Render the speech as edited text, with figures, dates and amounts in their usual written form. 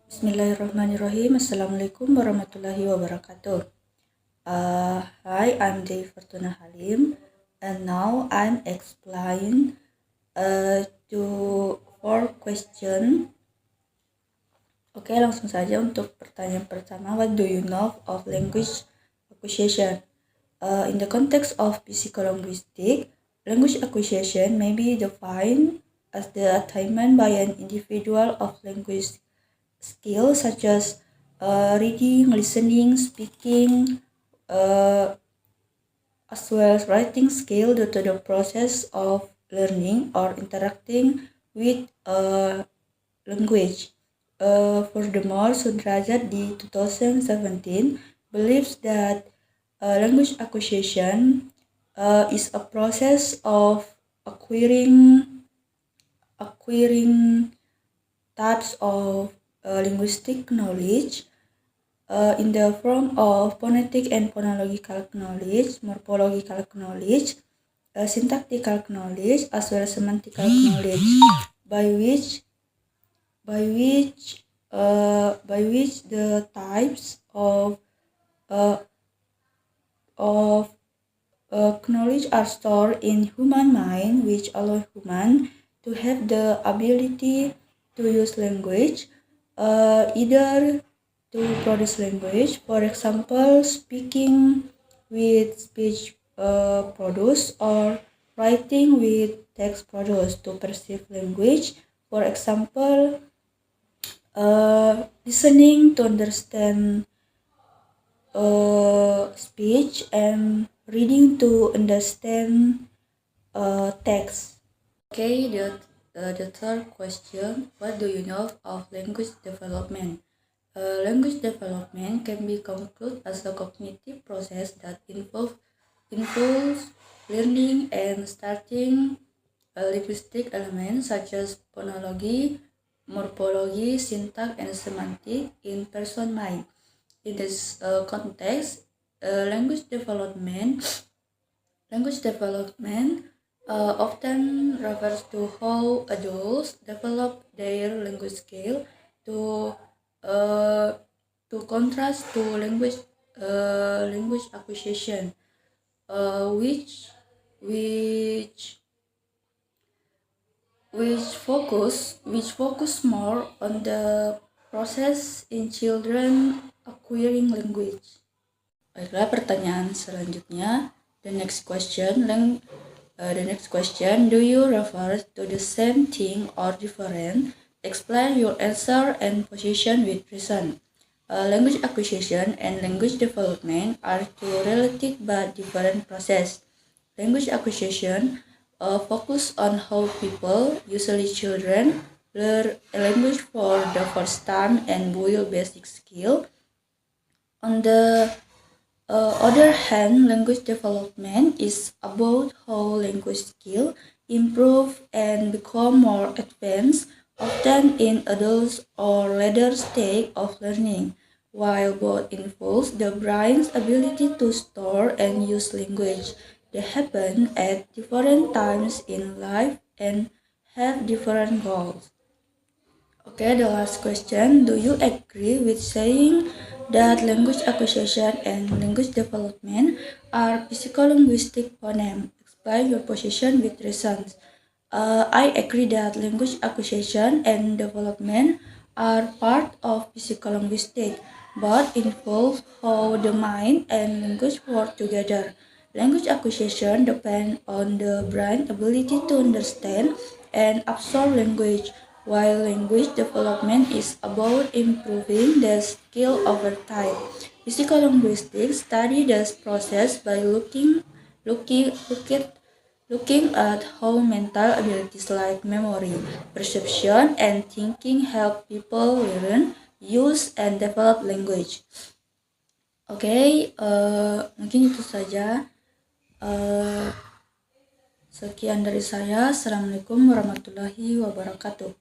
Bismillahirrahmanirrahim. Assalamualaikum warahmatullahi wabarakatuh. Hi, I'm Dewi Fortuna Halim, and now I'm explain to four question. Oke, langsung saja untuk pertanyaan pertama. What do you know of language acquisition? In the context of psycholinguistics, language acquisition may be defined as the attainment by an individual of language skills such as reading, listening, speaking, as well as writing skill due to the process of learning or interacting with language. Furthermore, Sudrajat di 2017 believes that language acquisition is a process of acquiring types of linguistic knowledge in the form of phonetic and phonological knowledge, morphological knowledge, syntactical knowledge, as well as semantical knowledge, by which the types of knowledge are stored in human mind, which allow human to have the ability to use language, either to produce language, for example, speaking with speech produce, or writing with text produce. To perceive language, for example, listening to understand speech, and reading to understand text. Okay, the third question, what do you know of language development? Language development can be concluded as a cognitive process that involves learning and starting linguistic elements such as phonology, morphology, syntax, and semantics in person mind. In this context, language development often refers to how adults develop their language skill to contrast to language acquisition, which focus more on the process in children acquiring language. Baiklah, pertanyaan selanjutnya. The next question, do you refer to the same thing or different? Explain your answer and position with reason. Language acquisition and language development are two related but different processes. Language acquisition focus on how people, usually children, learn a language for the first time and build basic skill. On the other hand, language development is about how language skill improve and become more advanced, often in adults or later stage of learning. While both involve the brain's ability to store and use language, they happen at different times in life and have different goals. Okay, the last question, do you agree with saying that language acquisition and language development are psycholinguistic phoneme? Explain your position with reasons. I agree that language acquisition and development are part of psycholinguistics, but involve how the mind and language work together. Language acquisition depends on the brain ability to understand and absorb language, while language development is about improving the skill over time. Psycholinguistics study this process by looking at how mental abilities like memory, perception, and thinking help people learn, use, and develop language. Oke, mungkin itu saja. Sekian dari saya. Assalamualaikum warahmatullahi wabarakatuh.